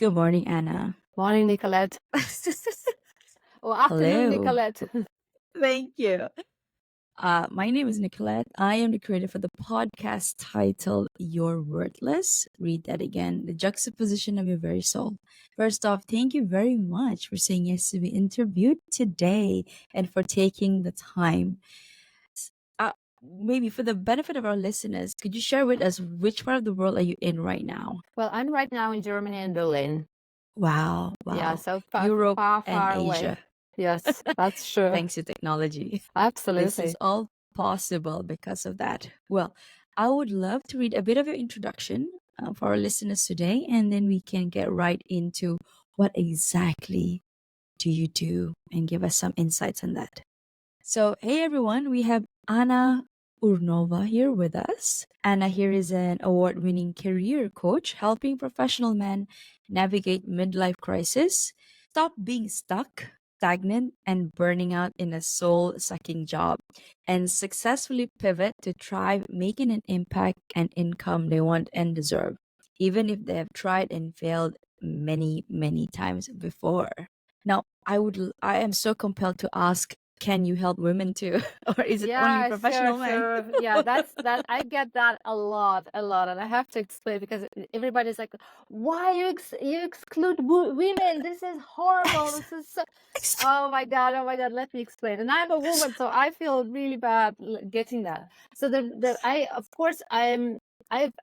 Good morning, Anna. Morning, Nicolette. Or afternoon, Hello. Nicolette. Thank you. My name is Nicolette. I am the creator for the podcast titled You're Worthless. Read that again. The juxtaposition of your very soul. First off, thank you very much for saying yes to be interviewed today and for taking the time. Maybe for the benefit of our listeners, could you share with us which part of the world are you in right now? Well, I'm right now in Germany and Berlin. Wow, Yeah, wow. so far, Europe far, and far Asia. away. Yes, that's true. Thanks to technology. This is Absolutely. all possible because of that. Well, I would love to read a bit of your introduction for our listeners today, and then we can get right into what exactly do you do and give us some insights on that. So, hey everyone, we have Anna Urnova here with us. Anna here is an award winning career coach helping professional men navigate midlife crisis, stop being stuck, stagnant, and burning out in a soul sucking job, and successfully pivot to thrive, making an impact and income they want and deserve, even if they have tried and failed many, many times before. Now, I am so compelled to ask, can you help women too? Or is it only Yeah, sure, professional men? sure. Yeah, that's that. I get that a lot, and I have to explain because everybody's like, "Why you exclude women? This is horrible. This is so." Oh my God, oh my God. Let me explain. And I'm a woman, so I feel really bad getting that. So I of course I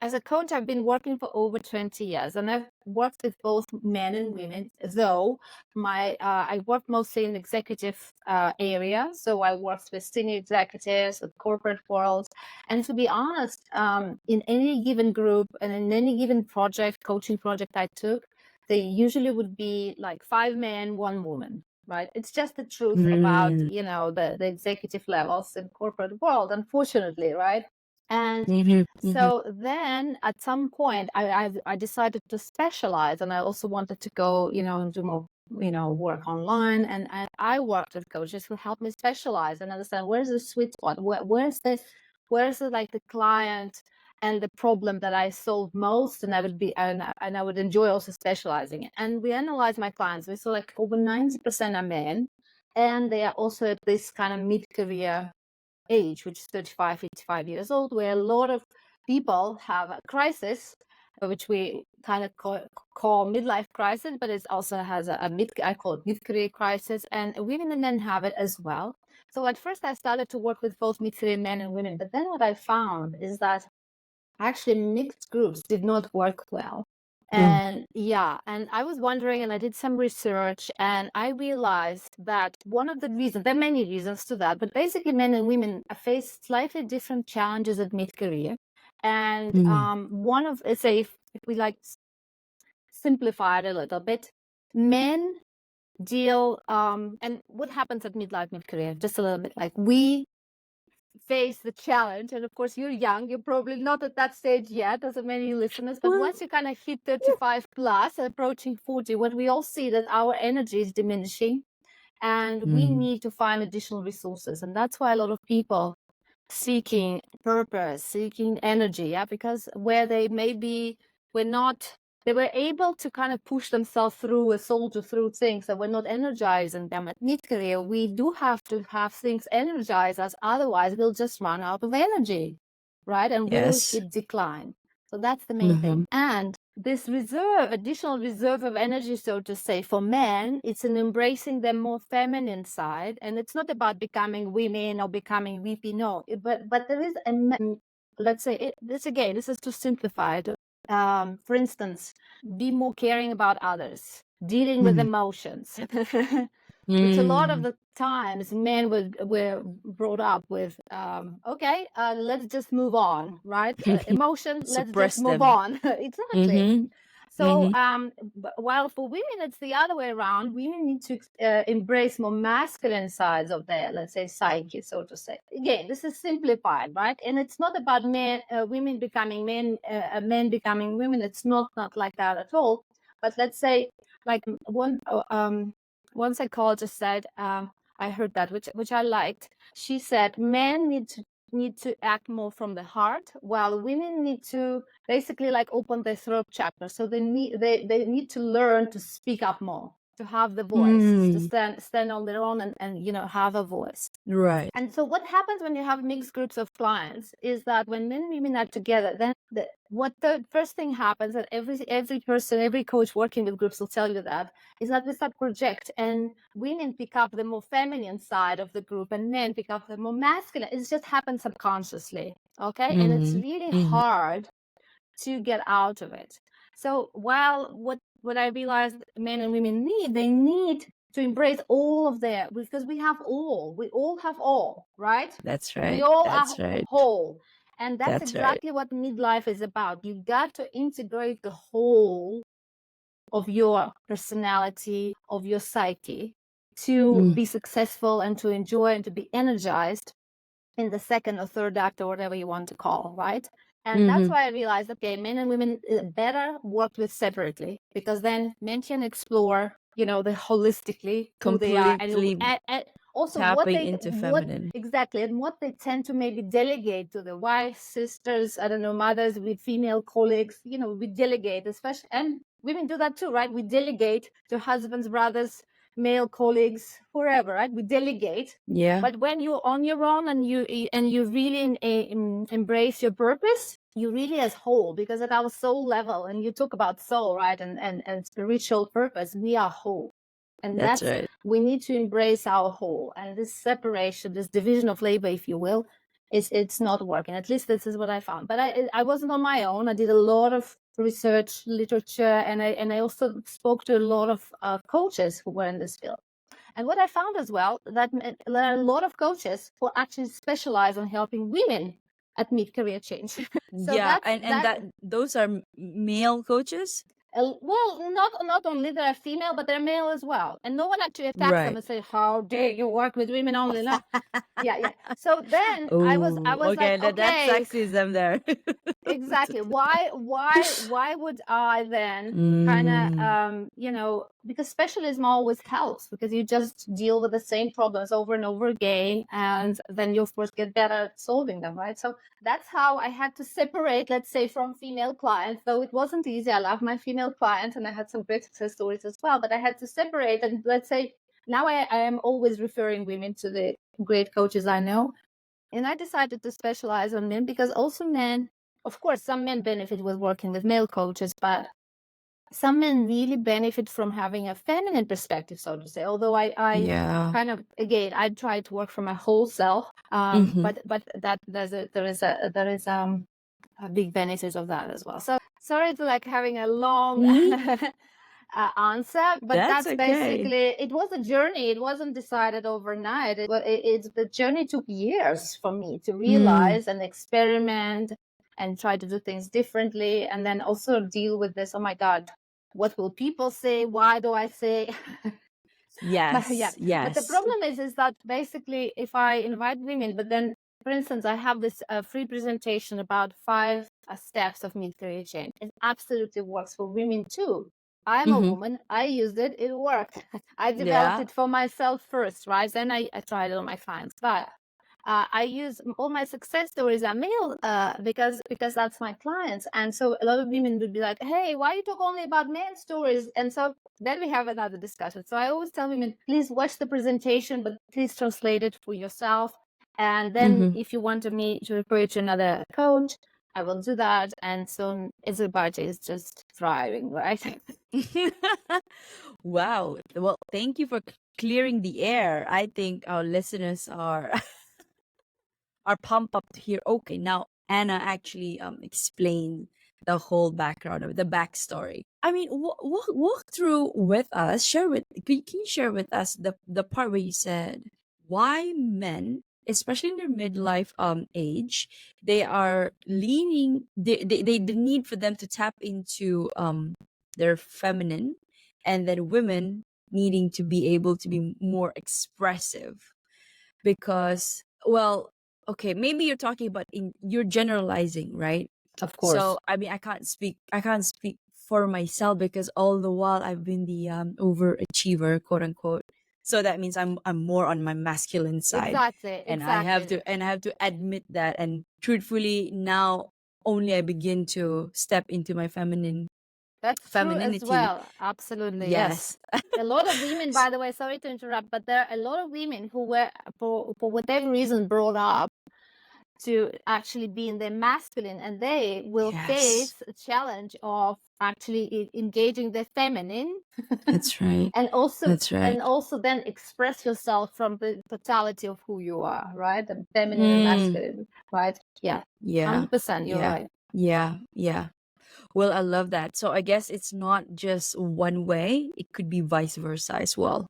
as a coach I've been working for over 20 years, and I've worked with both men and women. Though I work mostly in executive area, so I worked with senior executives, with corporate world, and to be honest, in any given group and in any given project, coaching project I took, they usually would be like 5 men, 1 woman. Right, it's just the truth about Mm, the executive levels in corporate world, unfortunately, right? And mhm, mhm, so then at some point I decided to specialize, and I also wanted to go, and do more, work online. And I worked with coaches who helped me specialize and understand where's the sweet spot, where's the like the client and the problem that I solve most, and I would enjoy also specializing it. And we analyzed my clients. We saw like over 90% are men, and they are also at this kind of mid-career age, which is 35, 55 years old, where a lot of people have a crisis, which we kind of call midlife crisis, but it also has I call it mid-career crisis, and women and men have it as well. So at first I started to work with both mid-career men and women, but then what I found is that actually mixed groups did not work well. mm, And and I was wondering, and I did some research, and I realized that one of the reasons, there are many reasons to that, but basically men and women face slightly different challenges at mid-career. And mm, one of, let's say, if we like simplify it a little bit, men deal, and what happens at midlife, mid-career, just a little bit like we face the challenge. And of course, you're young, you're probably not at that stage yet, as many listeners, but Well, once you kind of hit 35 plus, approaching 40, what we all see that our energy is diminishing, and we mm, need to find additional resources. And that's why a lot of people seeking purpose, seeking energy, because where they maybe were not, they were able to kind of push themselves through, a soldier through things that were not energizing them at mid-career. We do have to have things energize us, otherwise we'll just run out of energy, right? And we'll yes. hit decline. So that's the main Mm-hmm. thing. And this additional reserve of energy, so to say, for men, it's in embracing their more feminine side. And it's not about becoming women or becoming VP, no. But there is let's say, this is to simplify it. For instance, be more caring about others, dealing with Mm, emotions, which a lot of mm. the times men were brought up with, okay, let's just move on, right? Emotion, let's just Suppress move them. on. Exactly. Mm-hmm. So Mm-hmm. while for women it's the other way around, women need to embrace more masculine sides of their, let's say, psyche, so to say. Again, this is simplified, right? And it's not about women becoming men, men becoming women. It's not like that at all. But let's say, like one psychologist said, I heard that, which I liked. She said men need need to act more from the heart, while women need to basically like open their throat chakra. So they need to learn to speak up more, to have the voice, to stand on their own and have a voice. Right. And so what happens when you have mixed groups of clients is that when men and women are together, then what the first thing happens, that every person, every coach working with groups will tell you that, is that we start project, and women pick up the more feminine side of the group and men pick up the more masculine. It just happens subconsciously. Okay. And it's really hard to get out of it. So while what I realized men and women need, they need to embrace all of their, because we all have all, right? That's We right. all are That's right. whole. And that's That's right. exactly what midlife is about. You got to integrate the whole of your personality, of your psyche, to be successful and to enjoy and to be energized in the second or third act or whatever you want to call, right? And that's why I realized, okay, men and women better work with separately, because then men can explore, the holistically who they are, Completely and also tapping into feminine. exactly, and what they tend to maybe delegate to the wives, sisters, I don't know, mothers with female colleagues. We delegate, especially, and women do that too, right? We delegate to husbands, brothers, male colleagues, whoever, right? We delegate. Yeah. But when you're on your own and you really embrace your purpose, you really as whole, because at our soul level, and you talk about soul, right, and spiritual purpose, we are whole. And That's right. we need to embrace our whole. And this separation, this division of labor, if you will, it's not working. At least this is what I found. But I wasn't on my own. I did a lot of research, literature, and I also spoke to a lot of coaches who were in this field. And what I found as well, that there are a lot of coaches who actually specialize on helping women at mid-career change. So Yeah, and that those are male coaches? well, not only they're female, but they're male as well. And no one actually attacks them Right. and say, "How dare you work with women only?" No. Yeah. So then I was Oh, okay, like, that's okay, sexism there. exactly. Why would I then kind Mm, of because specialism always helps, because you just deal with the same problems over and over again, and then you of course get better at solving them, right? So that's how I had to separate, let's say, from female clients, though it wasn't easy. I love my female clients and I had some great success stories as well, but I had to separate. And let's say now I am always referring women to the great coaches I know. And I decided to specialize on men, because also men, of course, some men benefit with working with male coaches, but some men really benefit from having a feminine perspective, so to say. Although I yeah. kind of, again, I try to work for my whole self, but that there is a big benefit of that as well. So sorry to like having a long answer, but That's that's okay. basically, it was a journey. It wasn't decided overnight. It's the journey took years for me to realize and experiment and try to do things differently, and then also deal with this. Oh my God, what will people say? Why do I say? But yeah, Yes, but the yes. problem is that basically, if I invite women, but then, for instance, I have this free presentation about 5 steps of mid-career change. It absolutely works for women too. I'm a woman. I used it. It worked. I developed Yeah. it for myself first, right? Then I tried it on my clients. But I use all my success stories are male because that's my clients. And so a lot of women would be like, hey, why you talk only about male stories? And so then we have another discussion. So I always tell women, please watch the presentation, but please translate it for yourself. And then if you want me to refer you to another coach, I will do that. And so everybody is just thriving, right? Wow. Well, thank you for clearing the air. I think our listeners are are pumped up to hear. Okay, now Anna actually explained the whole background of the backstory. I mean, walk through with us. Share with can you share with us the part where you said why men, especially in their midlife age, they are leaning the need for them to tap into their feminine, and then women needing to be able to be more expressive because, well, okay, maybe you're talking about you're generalizing, right? Of course. So I mean, I can't speak for myself because all the while I've been the overachiever, quote unquote. So that means I'm more on my masculine side, Exactly, and I have exactly. to admit that. And truthfully, now only I begin to step into my That's true as femininity. well. Absolutely, yes. Yes. A lot of women, by the way, sorry to interrupt, but there are a lot of women who were, for whatever reason, brought up to actually be in their masculine, and they will Yes. face a challenge of actually engaging their feminine That's right. and also That's right. then express yourself from the totality of who you are, right? The feminine and Mm, masculine, right? Yeah, yeah. 100%, you're Yeah. right. Yeah. Yeah. Well, I love that. So I guess it's not just one way, it could be vice versa as well.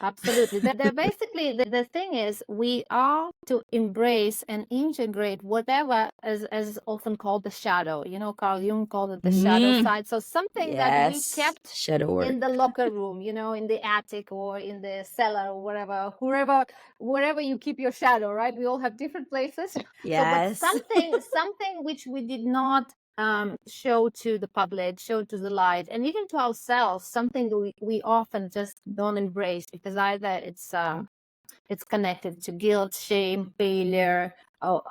Absolutely. They're basically, the thing is, we are to embrace and integrate whatever is often called the shadow. You know, Carl Jung called it the shadow Mm, side. So something that we yes. kept Shadow work. in the locker room, you know, in the attic or in the cellar or wherever you keep your shadow, right? We all have different places. So, but Yes. something which we did not show to the public, show to the light, and even to ourselves, something that we often just don't embrace because either it's connected to guilt, shame, failure, or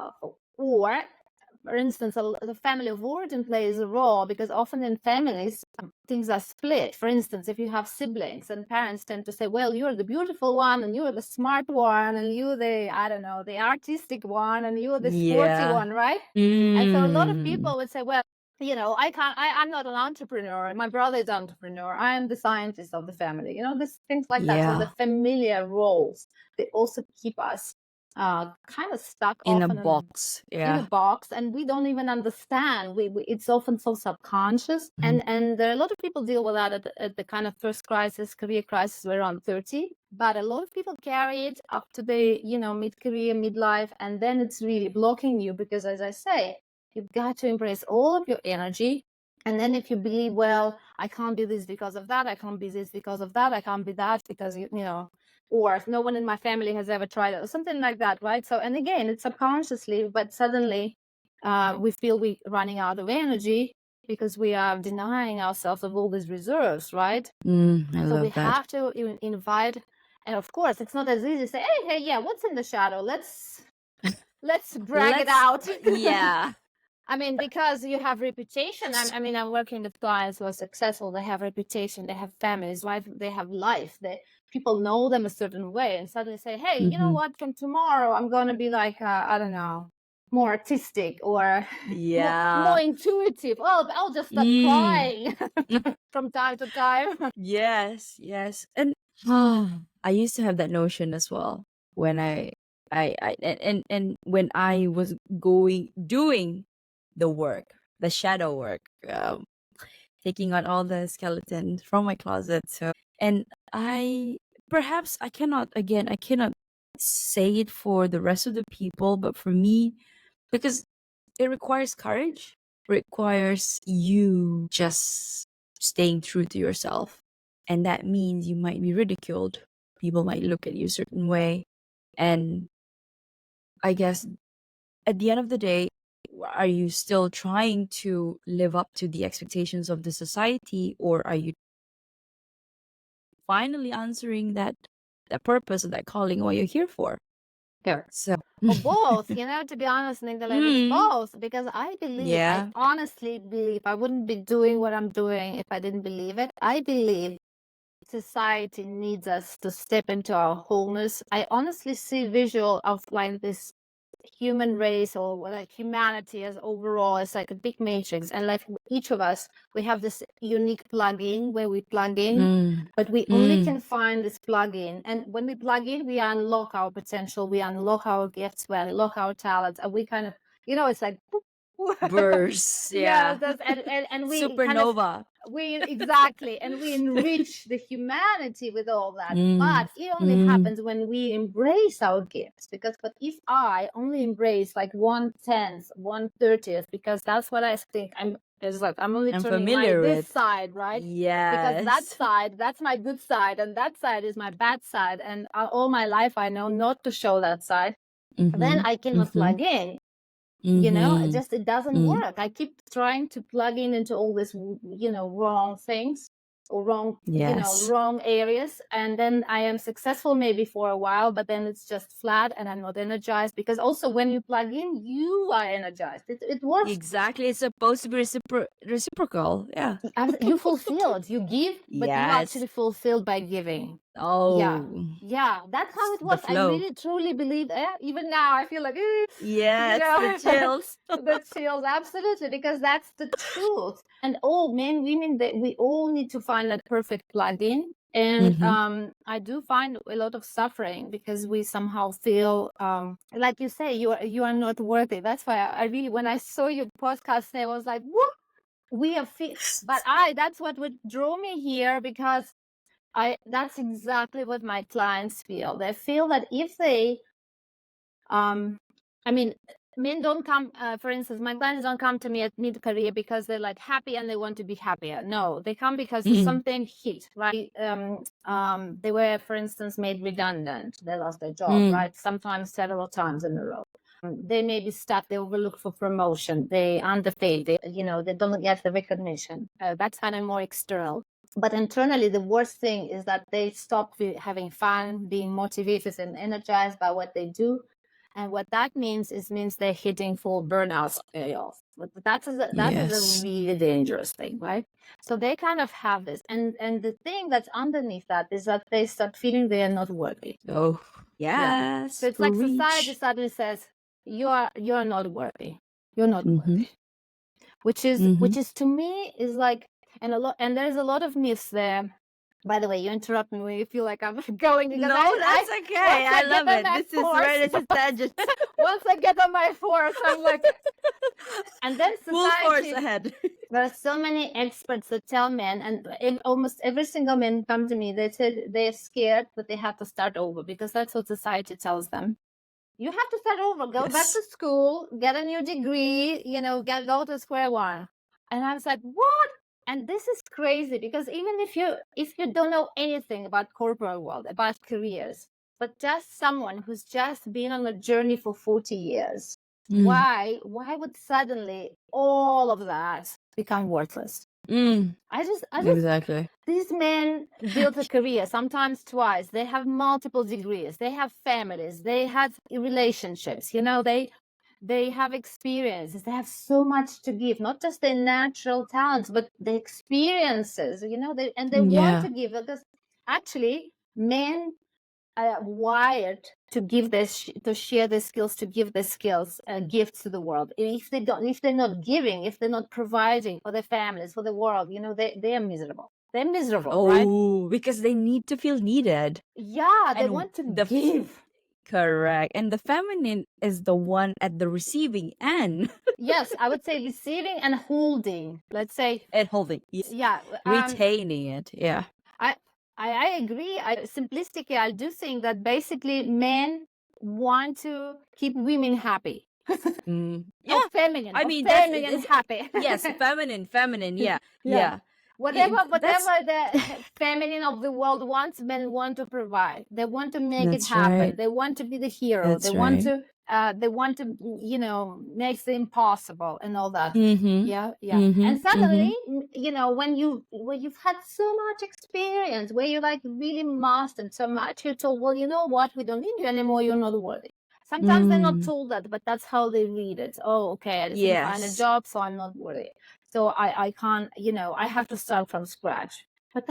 for instance, the family of origin plays a role because often in families, things are split. For instance, if you have siblings and parents tend to say, well, you're the beautiful one and you're the smart one and you're the, I don't know, the artistic one and you're the sporty Yeah. one, right? And so a lot of Mm, people would say, well, you know, I'm not an entrepreneur. My brother is an entrepreneur. I am the scientist of the family. You know, this things like that. So the yeah. familiar roles, they also keep us kind of stuck In a often box. in a Yeah. box, and we don't even understand. We it's often so subconscious, Mhm. and there are a lot of people deal with that at the kind of first crisis, career crisis, around 30. But a lot of people carry it up to the, you know, mid-career, midlife, and then it's really blocking you because, as I say, you've got to embrace all of your energy. And then if you believe, well, I can't be this because of that, I can't be this because of that, I can't be that because you know, or no one in my family has ever tried it, or something like that, right? So, and again, it's subconsciously, but suddenly we feel we running out of energy because we are denying ourselves of all these reserves, right? I So we love that. have to invite, and of course, it's not as easy to say, hey, yeah, what's in the shadow? Let's drag it Let's, out. yeah. I mean, because you have reputation. I mean, I'm working with clients who are successful. They have reputation. They have families, right? They have life. People know them a certain way, and suddenly say, "Hey, you know Hmm. what? From tomorrow, I'm gonna be like, I don't know, more artistic or more Yeah. intuitive. Oh, I'll just start Mm. crying from time to time." Yes, yes. And I used to have that notion as well when and when I was doing the work, the shadow work, taking on all the skeletons from my closet. And I perhaps I cannot say it for the rest of the people, but for me, because it requires courage, requires you just staying true to yourself. And that means you might be ridiculed. People might look at you a certain way. And I guess at the end of the day, are you still trying to live up to the expectations of the society, or are you finally answering that purpose of that calling, what you're here for? Sure. So Or both, you know, to be honest, Nigdalene, it's mm, both because I yeah. honestly believe I wouldn't be doing what I'm doing if I didn't believe it. I believe society needs us to step into our wholeness. I honestly see visual of like this human race or like humanity as overall as like a big matrix, and like each of us, we have this unique plug-in where we plug in, Mm, but we only mm. can find this plug-in, and when we plug in, we unlock our potential, we unlock our gifts, we unlock our talents, and we kind of, you know, it's like Bursts, yes, yeah. and we kind of Supernova. we exactly, and we enrich the humanity with all that, Mm, but it only mm, happens when we embrace our gifts. Because but if I only embrace like 1/10, 1/30, because that's what I think I'm, it's like I'm only I'm turning my familiar this with. side, right? Because that Yes. side, that's my good side, and that side is my bad side, and all my life I know not to show that side. Then Mm-hmm. I cannot Mm-hmm. plug in, you know. It Mm-hmm. just, it doesn't Mm. work. I keep trying to plug in into all this, you know, wrong things, or wrong, Yes. wrong areas. And then I am successful maybe for a while, but then it's just flat and I'm not energized, because also when you plug in, you are energized. It works. Exactly. It's supposed to be reciprocal. Yeah. You fulfilled, you give, but you Yes. actually fulfilled by giving. Yeah. Oh, Yeah, that's how it the works. I flow. really truly believe, even now I feel like, Yes, the chills. the chills, absolutely, because that's the truth. And all men, women, we all need to find that perfect plug-in. And I do find a lot of suffering because we somehow feel, like you say, you are not worthy. That's why I really, when I saw your podcast, I was like, what? We are but that's what would draw me here, because that's exactly what my clients feel. They feel that if they I mean, men don't come, for instance, my clients don't come to me at mid-career because they're like happy and they want to be happier. No, they come because something hit, right? They were, for instance, made redundant. They lost their job, right? Sometimes several times in a row. They may be stuck, they overlook for promotion, they underpaid, they don't get the recognition. That's kind of more external. But internally, the worst thing is that they stop having fun, being motivated and energized by what they do. And what that means they're hitting full burnout scales. But that is a really dangerous thing, right? So they kind of have this, and the thing that's underneath that is that they start feeling they are not worthy. Oh, yes. So it's like society suddenly says you're not worthy. You're not worthy, which is to me is like, and there's a lot of myths there. By the way, you interrupt me when you feel like I'm going. No, that's okay. I love it. This is where this is tangent. Once I get on my force, I'm like, and then society, full force ahead. There are so many experts that tell men, and almost every single man come to me. They said they're scared, but they have to start over because that's what society tells them. You have to start over, go back to school, get a new degree, go to square one. And I was like, what? And this is crazy because even if you don't know anything about corporate world, about careers, but just someone who's just been on a journey for 40 years, why would suddenly all of that become worthless? I just Exactly. These men built a career, sometimes twice. They have multiple degrees. They have families. They have relationships. They have experiences. They have so much to give, not just their natural talents, but the experiences. They want to give, because actually men are wired to give to share their skills, to give their skills, gifts to the world. If they're not giving, if they're not providing for their families, for the world, they are miserable. They're miserable, right? Oh, because they need to feel needed. Yeah, they want to give. Correct. And the feminine is the one at the receiving end. Yes, I would say receiving and holding. Let's say. And holding. Yes. Yeah. Retaining it. Yeah. I agree. Simplistically, I do think that basically men want to keep women happy. Yeah. Feminine. I mean, feminine happy. Yes, feminine. Yeah. Yeah. Whatever the feminine of the world wants, men want to provide. They want to make it happen. Right. They want to be the hero. They want to make the impossible and all that. Yeah. And suddenly, when you've had so much experience, where you like really mastered so much, you're told, well, you know what, we don't need you anymore. You're not worthy. Sometimes they're not told that, but that's how they read it. Oh, okay, I didn't find a job, so I'm not worthy. So I can't, I have to start from scratch. But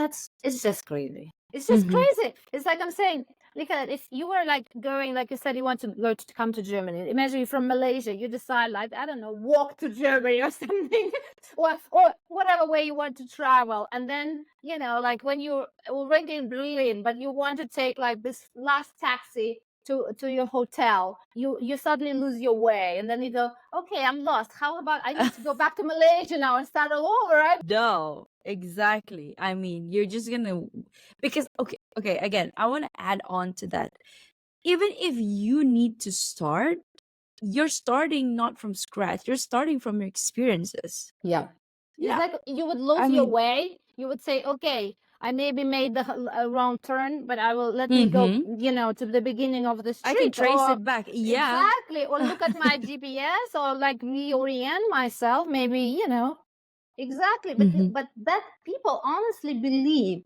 it's just crazy. It's just crazy. It's like I'm saying, look at it. If you were like going, like you said, you want to come to Germany. Imagine you're from Malaysia. You decide, like, I don't know, walk to Germany or something, or whatever way you want to travel. And then, like when you're already in Berlin, but you want to take like this last taxi to your hotel, you suddenly lose your way, and then you go, okay, I'm lost. How about I need to go back to Malaysia now and start all over, right? No, exactly. I mean, you're just gonna, because okay, again, I want to add on to that. Even if you need to start, you're starting not from scratch. You're starting from your experiences. Yeah. It's like you would lose your way. You would say, okay, I maybe made the wrong turn, but I will let me go, to the beginning of the street. I can trace it back. Yeah. Exactly. Or look at my GPS, or like reorient myself. Maybe, exactly. Mm-hmm. But that people honestly believe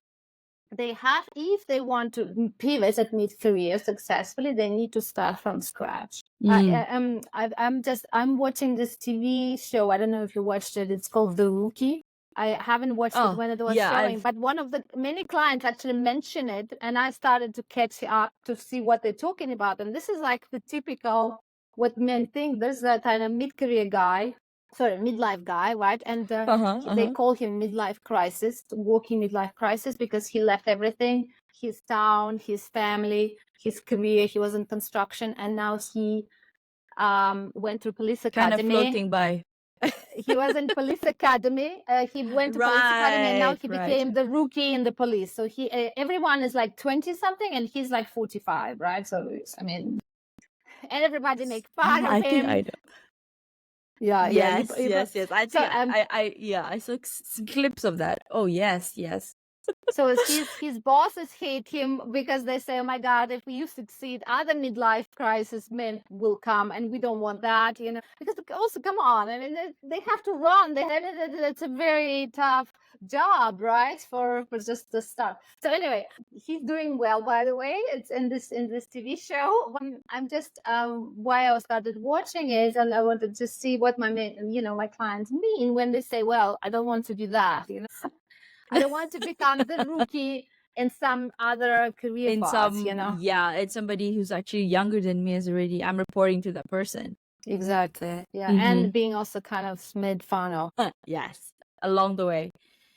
they have, if they want to pivot at mid-career successfully, they need to start from scratch. Mm. I'm watching this TV show. I don't know if you watched it. It's called The Rookie. I haven't watched it Oh, when it was yeah, showing, I've but one of the many clients actually mentioned it, and I started to catch up to see what they're talking about. And this is like the typical what men think. There's that kind of mid-career guy, sorry, midlife guy, right? And uh-huh, they uh-huh. call him midlife crisis, walking midlife crisis, because he left everything, his town, his family, his career. He was in construction, and now he went through police Kind of academy. floating by. He was in police academy. He went to police academy, and now Right, he right. became the rookie in the police. So he, everyone is like 20 something, and he's like 45, right? So I mean, and everybody make fun Yeah, of I think him. I know. Yeah, yeah. Yes, yes, yes. I So think yeah, I saw clips of that. Oh, yes, yes. So his bosses hate him because they say, "Oh my God, if you succeed, other midlife crisis men will come, and we don't want that." Because also, come on, I mean, they have to run. It's a very tough job, right? For just the start. So anyway, he's doing well, by the way. It's in this TV show. I'm just why I started watching it, and I wanted to see what my clients mean when they say, "Well, I don't want to do that." I don't want to become the rookie in some other career In path, some, yeah, it's somebody who's actually younger than me is already, I'm reporting to that person. Exactly. Yeah. Mm-hmm. And being also kind of mid funnel. Yes, along the way.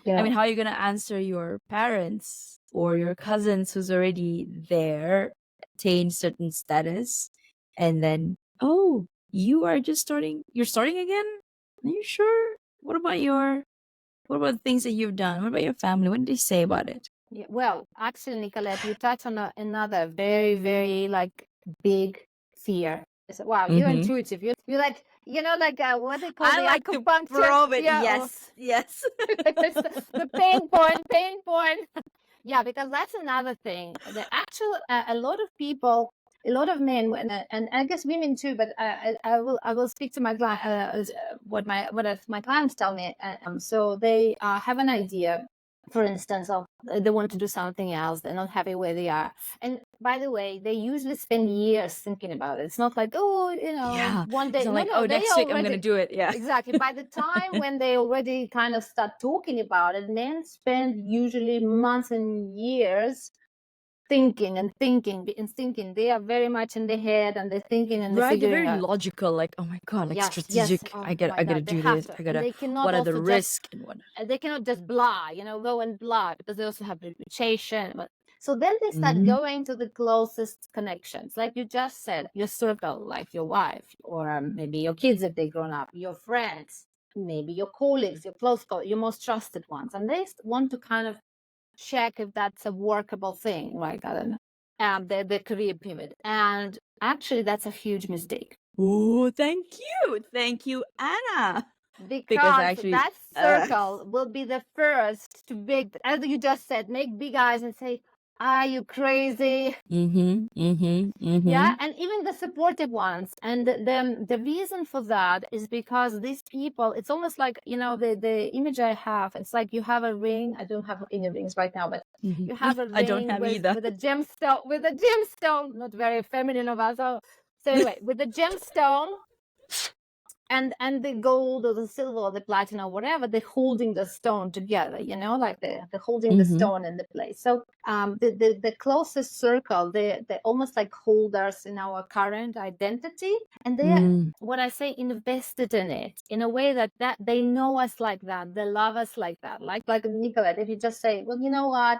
I Yeah. mean, how are you gonna answer your parents or your cousins who's already there, attain certain status, and then, oh, you are just starting. You're starting again. Are you sure? What about the things that you've done? What about your family? What did they say about it? Yeah. Well, actually, Nicolette, you touch on another very, very like big fear. So, wow, you're Mm-hmm. intuitive. You're like, like what they call I the like to acupuncture. probe it. Yeah. Or Yes, yes. the pain point, pain point. Yeah, because that's another thing. The actual, a lot of people, a lot of men, and I guess women too. But I will speak to my client, what my clients tell me. So they have an idea, for instance, of they want to do something else. They're not happy where they are. And by the way, they usually spend years thinking about it. It's not like, oh, Yeah. one It's day. not No, like, no, oh, they next week I'm gonna already. do it. Yeah. Exactly. By the time when they already kind of start talking about it, men spend usually months and years thinking and thinking and thinking. They are very much in their head, and they're thinking and they're Right, they're figuring very out. logical. Like, oh my god, like Yes, yes. strategic. Oh I my gotta God, they do have this. to, I and gotta. they cannot What are the also just risks and what? they cannot just blah, go and blah, because they also have reputation. But so then they start Mm-hmm. going to the closest connections, like you just said, your circle, like your wife, or maybe your kids if they grown up, your friends, maybe your colleagues, your your most trusted ones, and they want to kind of check if that's a workable thing, right? I don't know. The career pivot, and actually, that's a huge mistake. Oh, thank you, Anna. Because Because actually, that circle will be the first to big, as you just said, make big eyes and say, "Are you crazy?" mm-hmm, mm-hmm, mm-hmm. Yeah, and even the supportive ones. And the reason for that is because these people, it's almost like the image I have. It's like you have a ring. I don't have any rings right now, but you Mm-hmm. have a I don't ring have with either. a gemstone, not very feminine of us. So anyway, with a gemstone and the gold or the silver or the platinum or whatever, they're holding the stone together, like they're holding the Mm-hmm. stone in the place. So the closest circle, they're almost like holders in our current identity, and they're, Mm. what I say, invested in it in a way that they know us like that, they love us like that, like Nicolette. If you just say, well, you know what,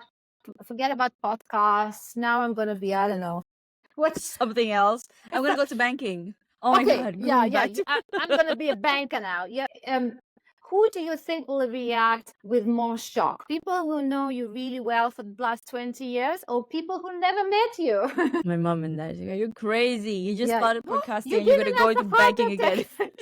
forget about podcasts, now I'm going to be, I don't know what. Something else. I'm gonna go to banking. Oh my Okay, god, yeah, going yeah. back to. I'm gonna be a banker now. Yeah. Who do you think will react with more shock? People who know you really well for the last 20 years, or people who never met you? My mom and dad. You're crazy. You just Yeah. started Oh, you're podcasting and you're gonna giving go us into a heart banking again. attack.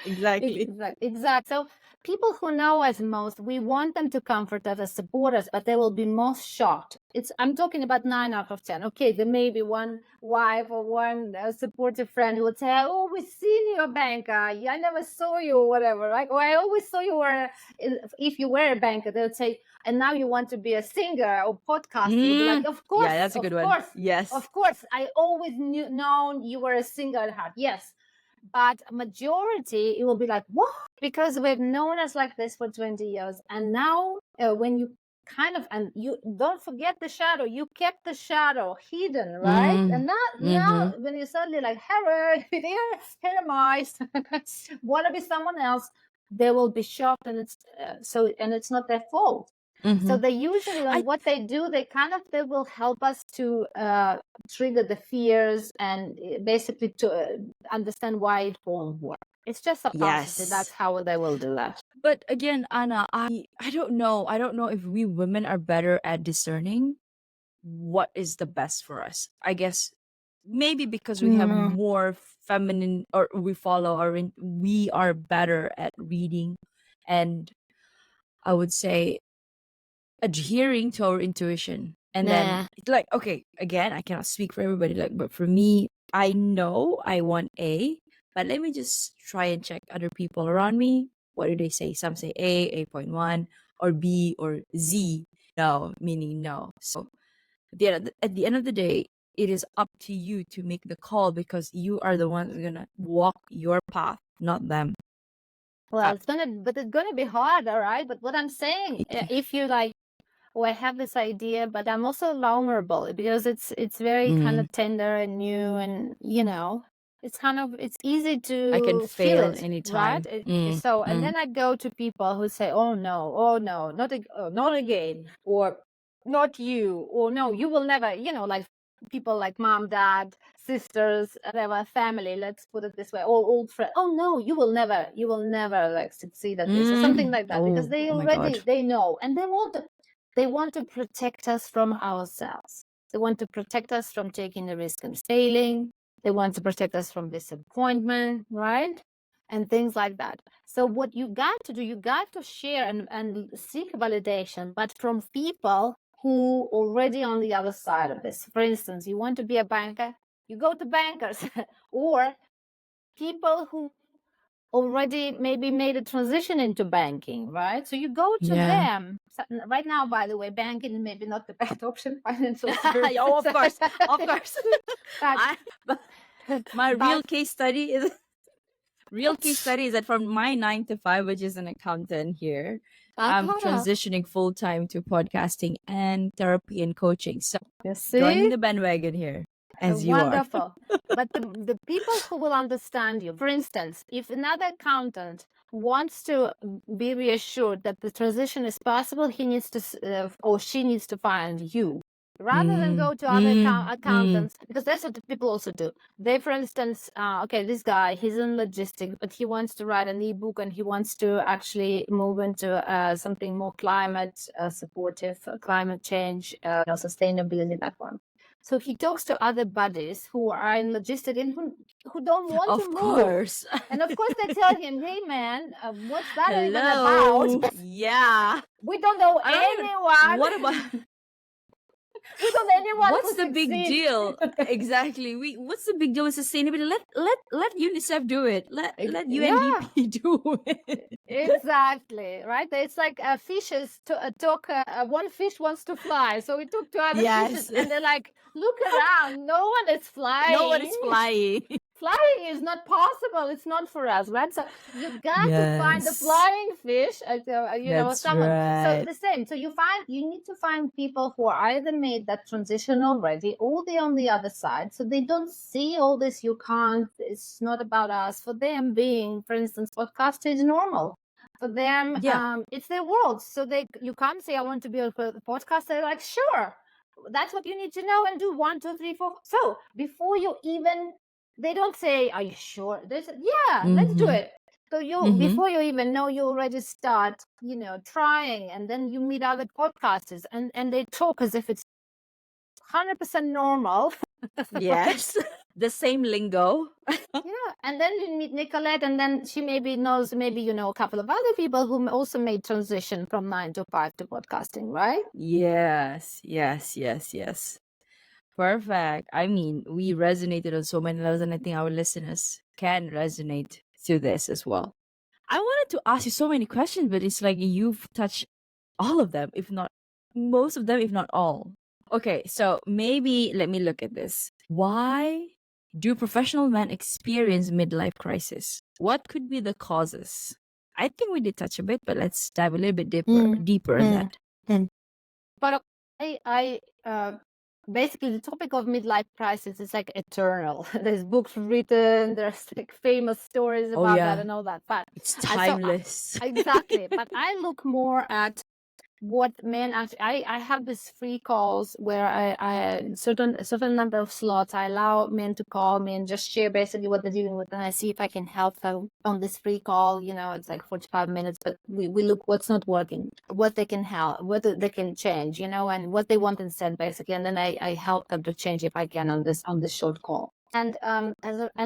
Exactly. Exact. So people who know us most, we want them to comfort us and support us, but they will be most shocked. I'm talking about 9 out of 10. Okay, there may be one wife or one supportive friend who would say, "I always seen you a banker. I never saw you or whatever, right? Or I always saw you were, if you were a banker." They would say, "And now you want to be a singer or podcaster." You'll be like, Yeah, that's a good one. Yes. of course. I always known you were a singer at heart. Yes." But majority, it will be like, what? Because we've known us like this for 20 years. And now when you and you don't forget the shadow, you kept the shadow hidden, right? And now when you suddenly like, hello, here am I, want to be someone else, they will be shocked. And it's not their fault. So they usually, what they do, they will help us to trigger the fears and basically to understand why it won't work. It's just a process. Yes. That's how they will do that. But again, Anna, I don't know. I don't know if we women are better at discerning what is the best for us. I guess maybe because we have more feminine, or we are better at reading, and I would say adhering to our intuition. And then like, okay, again, I cannot speak for everybody, like, but for me, I know I want A, but let me just try and check other people around me. What do they say? Some say A, 8.1, or B, or Z. No, meaning no. So at the end of the day, it is up to you to make the call, because you are the one who's gonna walk your path, not them. Well, it's gonna be hard, all right? But what I'm saying, if you like, oh, I have this idea, but I'm also vulnerable because it's very kind of tender and new, and it's easy to I can feel fail it, anytime. right? So, and then I go to people who say, "Oh no, not again," or "Not you," or "No, you will never," like people like mom, dad, sisters, whatever, family. Let's put it this way, all old friends. "Oh no, you will never like succeed at this," or something like that, because they already they know, and they want to protect us from ourselves. They want to protect us from taking the risk and failing. They want to protect us from disappointment, right? And things like that. So what you got to do, you got to share and seek validation, but from people who already on the other side of this. For instance, you want to be a banker, you go to bankers or people who already maybe made a transition into banking, right? So you go to them. So right now, by the way, banking may be not the best option, financial services. Oh, of course. My real case study is that from my 9 to 5, which is an accountant here, I'm transitioning full time to podcasting and therapy and coaching. So joining the bandwagon here, as you are. Wonderful. But the people who will understand you, for instance, if another accountant wants to be reassured that the transition is possible, he needs to or she needs to find you rather than go to other accountants, because that's what the people also do. They, for instance, okay, this guy, he's in logistics, but he wants to write an ebook and he wants to actually move into something more climate supportive, climate change, sustainability, that one. So he talks to other buddies who are in logistics and who don't want to move. Course. And of course they tell him, "Hey man, what's that even Hello. about? Yeah. We don't know anyone." What about we don't know anyone what's who the big succeeds. deal? Exactly. What's the big deal with sustainability? Let UNICEF do it. Let UNDP do it. Exactly, right? It's like fishes talk. One fish wants to fly, so we talk to other fishes, and they're like, "Look around, no one is flying. No one is flying. Flying is not possible. It's not for us, right? So you got to find the flying fish. Someone. Right. So the same. So you need to find people who are either made that transition already, or they're on the other side, so they don't see all this. You can't. It's not about us. For them, being, for instance, podcast is normal. For them, it's their world. So you can't say, "I want to be a podcast." They're like, "Sure, that's what you need to know and do 1, 2, 3, 4." So before you even, they don't say, "Are you sure?" They say, "Yeah, let's do it." So before you even know, you already start, trying, and then you meet other podcasters, and they talk as if it's 100% normal. Yes. the same lingo. Yeah, and then you meet Nicolette, and then she maybe knows, maybe you know a couple of other people who also made transition from 9 to 5 to podcasting, right? Yes, yes, yes, yes. Perfect. I mean, we resonated on so many levels, and I think our listeners can resonate to this as well. I wanted to ask you so many questions, but it's like you've touched all of them, if not most of them, if not all. Okay, so maybe let me look at this. Why do professional men experience midlife crisis? What could be the causes? I think we did touch a bit, but let's dive a little bit deeper in that. But I basically the topic of midlife crisis is like eternal. There's books written, there's like famous stories Oh about that yeah, and all that. But it's so timeless. exactly. But I look more at what men actually. I have this free calls where I certain number of slots I allow men to call me and just share basically what they're dealing with, and I see if I can help them on this free call. You know, it's like 45 minutes, but we look what's not working, what they can help, what they can change, you know, and what they want instead basically, and then I help them to change if I can on this short call. And and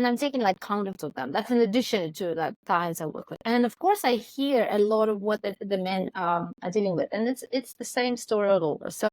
I'm taking like hundreds of them. That's in addition to like clients I work with. And of course, I hear a lot of what the men are dealing with, and it's the same story all over. So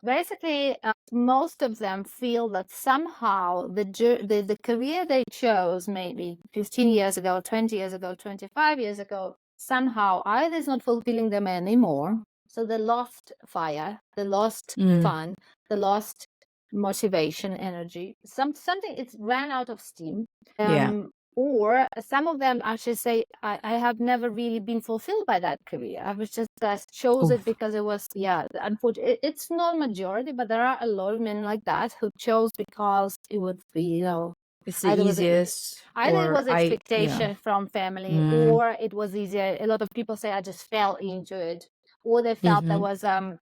basically, most of them feel that somehow the career they chose maybe 15 years ago, 20 years ago, 25 years ago, somehow either is not fulfilling them anymore. So they lost fire, they lost fun, they lost motivation, energy. Something it's ran out of steam. Yeah. Or some of them actually say, I have never really been fulfilled by that career. I was just chose it Oof. because it was, yeah, unfortunately, it's not majority, but there are a lot of men like that who chose because it would be, you know, It's the either was it, easiest, either it or was yeah. expectation from family, Mm. or it was easier. A lot of people say I just fell into it, or they felt Mm-hmm.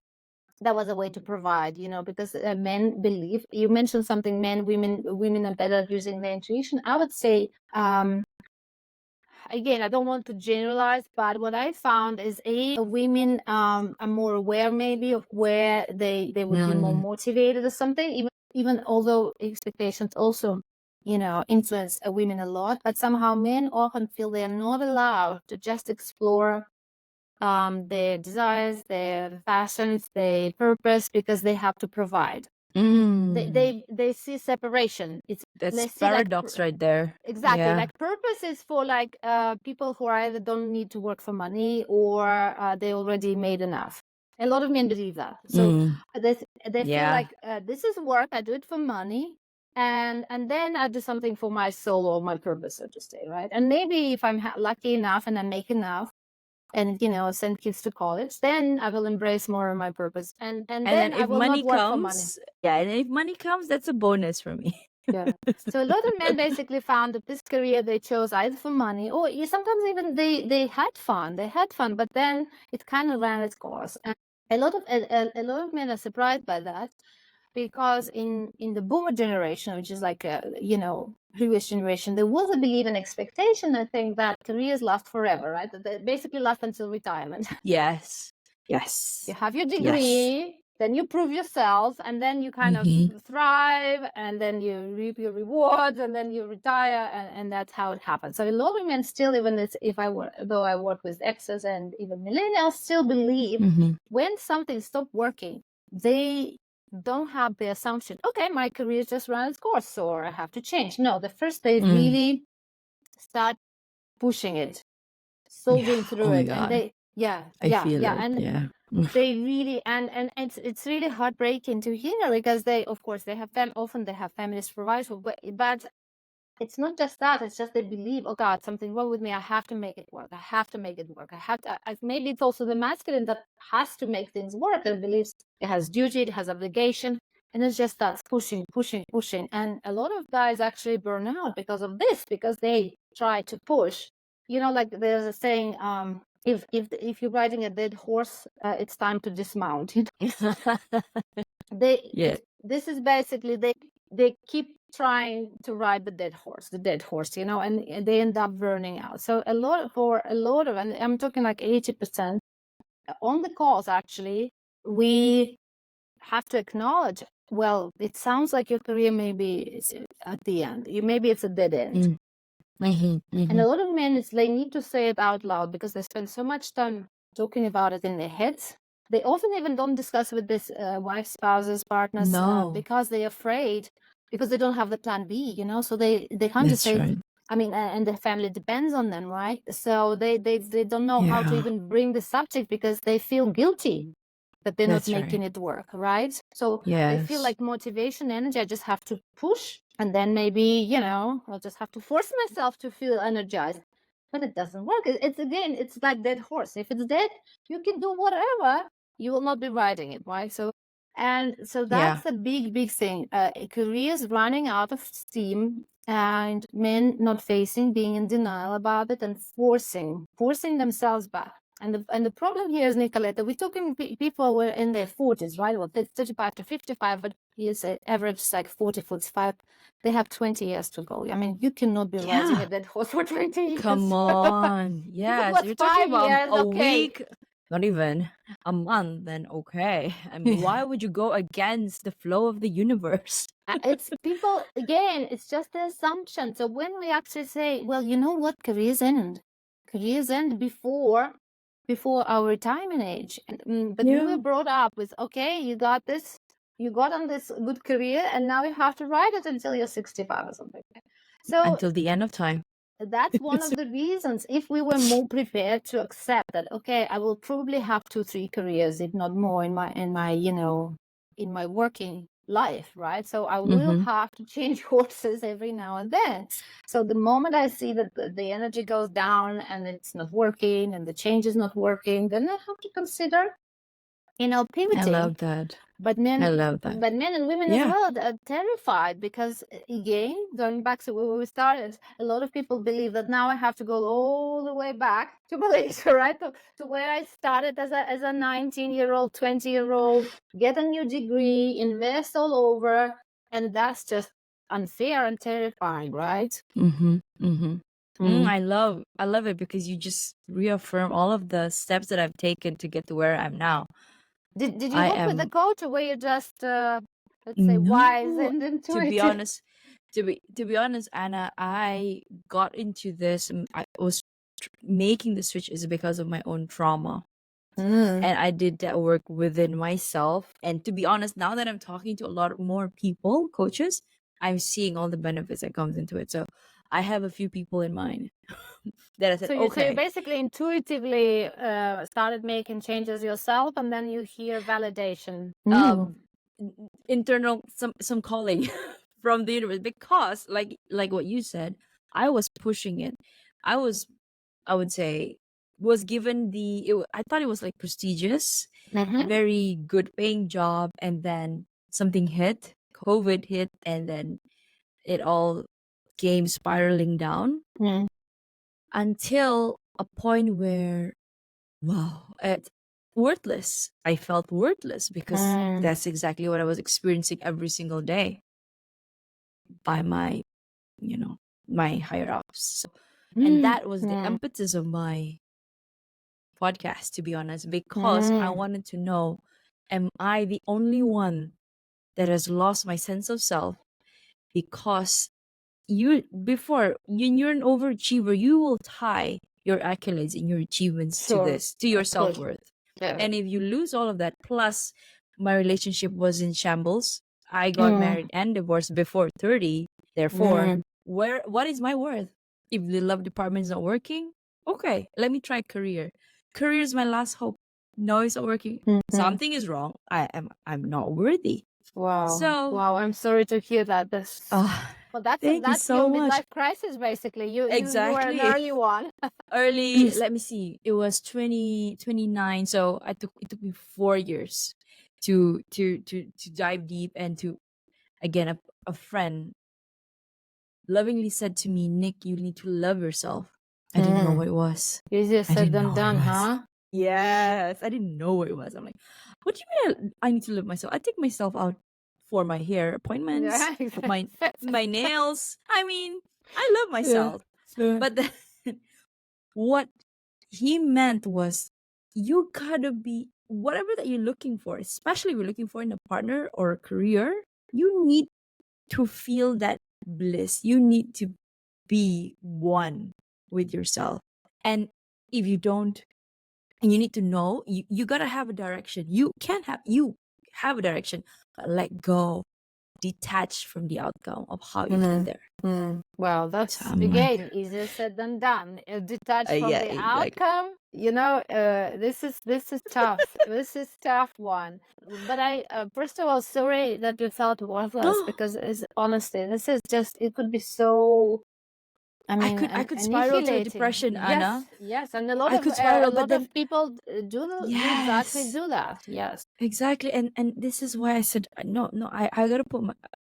that was a way to provide, you know, because men believe, you mentioned something, men, women are better at using their intuition. I would say, again, I don't want to generalize, but what I found is women are more aware maybe of where they would be more Mm. motivated or something, even although expectations also, you know, influence women a lot, but somehow men often feel they are not allowed to just explore their desires, their passions, their purpose, because they have to provide. Mm. They see separation. That's They see like paradox right there. exactly Yeah. like purpose is for like people who either don't need to work for money or they already made enough. A lot of men believe that. So Mm. they feel Yeah. like this is work. I do it for money. And then I do something for my soul or my purpose, so to say, right? And maybe if I'm lucky enough and I make enough, and you know send kids to college, then I will embrace more of my purpose, and And then then I if will not money work for money. comes, yeah, and if money comes, that's a bonus for me. Yeah. So a lot of men basically found that this career they chose either for money or sometimes even they had fun, but then it kind of ran its course. And a lot of men are surprised by that, because in the boomer generation, which is like a, you know, previous generation, there was a belief and expectation, I think, that careers last forever, right? That they basically last until retirement. Yes. You Yes. have your Yes. degree, then you prove yourself, and then you kind of Mm-hmm. thrive, and then you reap your rewards, and then you retire, and that's how it happens. So a lot of women still, even if I work, though I work with exes and even millennials, still believe Mm-hmm. when something stopped working, they don't have the assumption, okay, my career just ran its course, or I have to change. No, the first they Mm. really start pushing it, Yeah. soldiering Oh through my it, and God. they, yeah, I feel yeah, it. and Yeah. they really, and it's really heartbreaking to hear, because they, of course, they have often they have families to provide for, but it's not just that, it's just they believe, oh God, something wrong with me, I have to make it work, I have to make it work, I have to, maybe it's also the masculine that has to make things work and believes it has duty, it has obligation, and it just starts pushing, and a lot of guys actually burn out because of this, because they try to push, you know, like there's a saying, if you're riding a dead horse, it's time to dismount. they Yeah. this is basically they keep trying to ride the dead horse, you know, and they end up burning out. So for a lot of, and I'm talking like 80% on the calls, actually, we have to acknowledge, well, it sounds like your career maybe is at the end. Maybe it's a dead end. And a lot of men, they need to say it out loud because they spend so much time talking about it in their heads. They often even don't discuss with this wife, spouses, partners, No. because they're afraid, because they don't have the plan B, so they can't just That's say, right. I mean, and the family depends on them, right? So they don't know how to Yeah. even bring the subject because they feel guilty that they're not That's making right. it work, right? So I feel Yes. like motivation, energy, I just have to push, and then maybe, I'll just have to force myself to feel energized. But it doesn't work. It's like dead horse. If it's dead, you can do whatever. You will not be riding it, right? So Yeah. that's the big thing. Careers running out of steam, and men not facing, being in denial about it, and forcing themselves back. And the problem here is, Nicoletta, we're talking people who are in their 40s, right? Well, 35 to 55, but here's an average like 40, 45. They have 20 years to go. I mean, you cannot be riding Yeah. a dead horse for 20 years. Come on. If it Yes. was You're talking 5 about years, a okay. week, not even a month, then okay. I mean, why would you go against the flow of the universe? It's people, again, it's just the assumption. So when we actually say, well, you know what, careers end before our retirement age. But we were brought up with, okay, you got this, you got on this good career, and now you have to ride it until you're 65 or something. So Until the end of time. that's one of the reasons. If we were more prepared to accept that, okay, I will probably have 2-3 careers, if not more, in my in my working life, right? So I will have to change horses every now and then. So the moment I see that the energy goes down and it's not working and the change is not working, then I have to consider, pivoting. I love that. But I love that. men and women as well are terrified because, again, going back to where we started, a lot of people believe that now I have to go all the way back to Malaysia, right? To where I started as a 19-year-old, 20-year-old, get a new degree, invest all over, and that's just unfair and terrifying, right? I love it because you just reaffirm all of the steps that I've taken to get to where I am now. Did you work with a coach, or were you just let's say wise and intuitive? To be honest, Anna, I got into this. I was making the switch is because of my own trauma, and I did that work within myself. And to be honest, now that I'm talking to a lot more people, coaches, I'm seeing all the benefits that comes into it. So I have a few people in mind that I said, So you basically intuitively started making changes yourself, and then you hear validation. Internal some calling from the universe, because like what you said, I was pushing it. I would say was given I thought it was like prestigious, very good paying job, and then something hit, COVID hit, and then it all came spiraling down until a point where, wow, it's worthless. I felt worthless because that's exactly what I was experiencing every single day by my, my higher ups. So, and that was the impetus of my podcast, to be honest, because I wanted to know, am I the only one that has lost my sense of self? Because you're an overachiever, you will tie your accolades and your achievements to your self-worth. And if you lose all of that, plus my relationship was in shambles, I got married and divorced before 30, therefore what is my worth if the love department is not working? Okay, let me try career is my last hope. No, it's not working. Something is wrong. I'm not worthy. Wow. So wow, I'm sorry to hear that. Well, that's thank you so your much. midlife crisis, basically. You were an Exactly. early one. Early, let me see. It was 29. So it took me 4 years to dive deep, and to, again, a friend lovingly said to me, Nick, you need to love yourself. I didn't know what it was. Easier said than done, huh? Yes, I didn't know what it was. I'm like, what do you mean I need to love myself? I take myself out for my hair appointments, Yeah, exactly. my nails. I mean, I love myself. But then what he meant was, you gotta be whatever that you're looking for, especially if you're looking for in a partner or a career, you need to feel that bliss. You need to be one with yourself. And if you don't, and you need to know, you gotta have a direction. You have a direction, but let go, detach from the outcome of how you get Mhm. there. Well, So that's I'm like, again easier said than done. Detached from yeah, the exactly. outcome, this is tough. This is tough one. But I first of all, sorry that you felt worthless, No, because it's honestly, this is just, it could be so, I I mean, could I could spiral to a annihilating. depression, Yes, Anna. yes, and I could spiral, a but lot of then people do exactly yes, do that. Yes. exactly. And this is why I said no, no. I gotta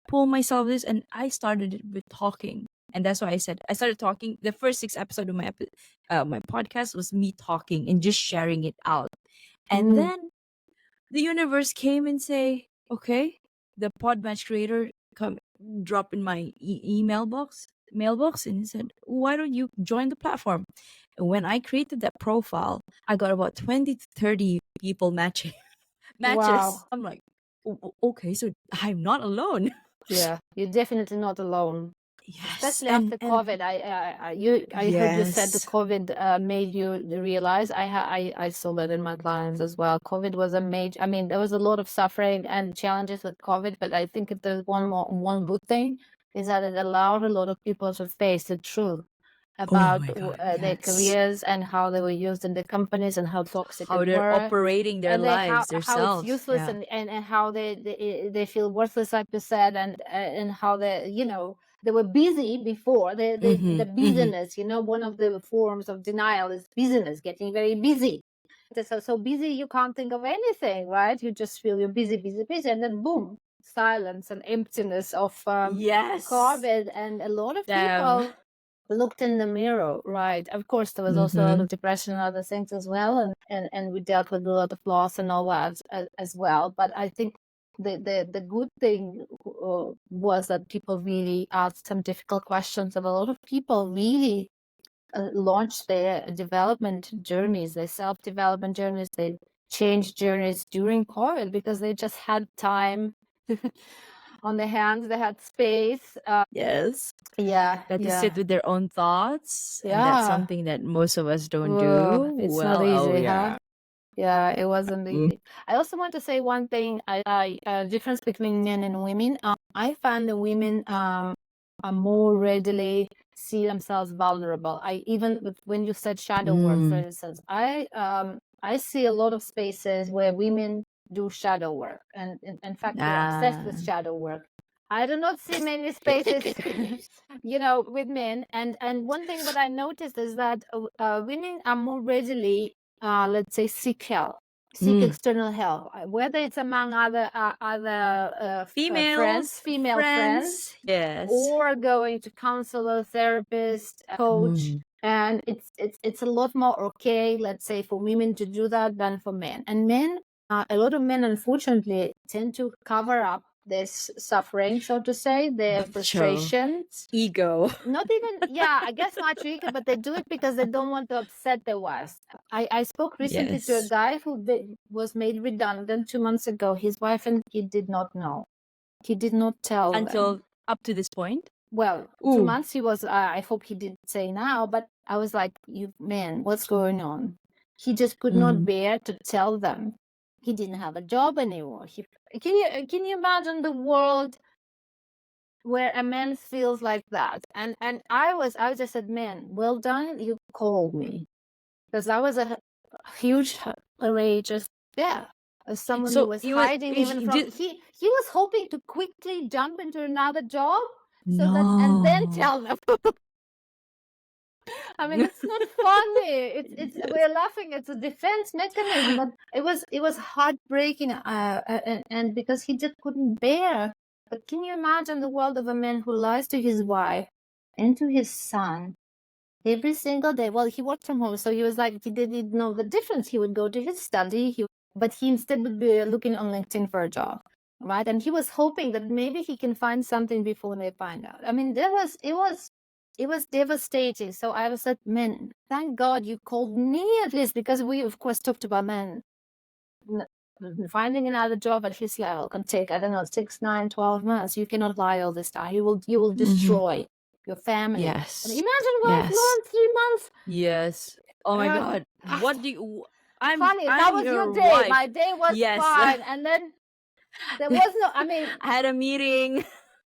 pull myself this, and I started it with talking, and that's why I said I started talking. The first 6 episodes of my podcast was me talking and just sharing it out, and Mm. then the universe came and say, okay, the podmatch creator come drop in my email mailbox, and he said, why don't you join the platform? And when I created that profile, I got about 20 to 30 people matching matches. Wow. I'm like, okay, so I'm not alone. Yeah, you're definitely not alone. Yes, Especially and after COVID, I heard you said the yes. COVID made you realize. I saw that in my clients as well. COVID was a major. I mean, there was a lot of suffering and challenges with COVID, but I think if there's one good thing, is that it allowed a lot of people to face the truth Oh about my god, their yes. careers and how they were used in the companies and how toxic How it they're were, operating their and they how lives, how it's themselves. useless, Yeah. and how they feel worthless, like you said, and how they were busy before. The Mm-hmm. Mm-hmm. busyness, one of the forms of denial is busyness, getting very busy. So busy you can't think of anything, right? You just feel you're busy, busy, busy, and then boom, silence and emptiness of Yes. COVID. And a lot of Damn. people looked in the mirror, right? Of course, there was also a lot Mm-hmm. of depression and other things as well, and we dealt with a lot of loss and all that as well. But I think the good thing was that people really asked some difficult questions, and a lot of people really launched their development journeys, their self-development journeys, they changed journeys during COVID because they just had time on their hands, they had space. Yes. Yeah, Got to sit yeah. with their own thoughts, and that's Yeah. something that most of us don't do. It's not Well, oh easy, huh? yeah. Yeah, it wasn't Mm. easy. I also want to say one thing. Difference between men and women. I find the women are more readily see themselves vulnerable. I even when you said shadow work, for Mm. instance, I see a lot of spaces where women do shadow work, and in fact, they're obsessed with Ah. shadow work. I do not see many spaces, with men. And one thing that I noticed is that women are more readily, let's say, seek Mm. external help, whether it's among other friends, Females, female friends, friends. Yes. or going to counselor, therapist, coach. Mm. And it's a lot more okay, let's say, for women to do that than for men. And men, a lot of men, unfortunately, tend to cover up this suffering, so to say, their Show frustration. ego. Not even, yeah, I guess not trigger, but they do it because they don't want to upset their wives. I spoke recently to a Yes. guy who was made redundant 2 months ago. His wife and he did not know. He did not tell them. Until up to this point. Well, two Ooh. months he was, I hope he did say now, but I was like, you man, what's going on? He just could not Mm. bear to tell them. He didn't have a job anymore. Can you imagine the world where a man feels like that? And I just said, man, well done, you called me, because that was a huge, courageous, yeah, as someone who So was you was hiding even from, did he was hoping to quickly jump into another job, so that, and then no. tell them. I mean, it's not funny. It's Yes. we're laughing. It's a defense mechanism, but it was heartbreaking, and because he just couldn't bear. But can you imagine the world of a man who lies to his wife and to his son every single day? Well, he worked from home, so he was like, he didn't know the difference. He would go to his study, but he instead would be looking on LinkedIn for a job, right? And he was hoping that maybe he can find something before they find out. I mean, it was devastating. So I was like, man, thank God you called me at least, because we of course talked about men. finding another job at his level can take, I don't know, 6, 9, 12 months. You cannot lie all this time. You will destroy your family. Yes. I mean, imagine going Yes. fluent 3 months. Yes. Oh my God. Ah, What do you? I'm funny, that I'm was your your day. wife. My day was Yes. fine, and then there was no. I mean, I had a meeting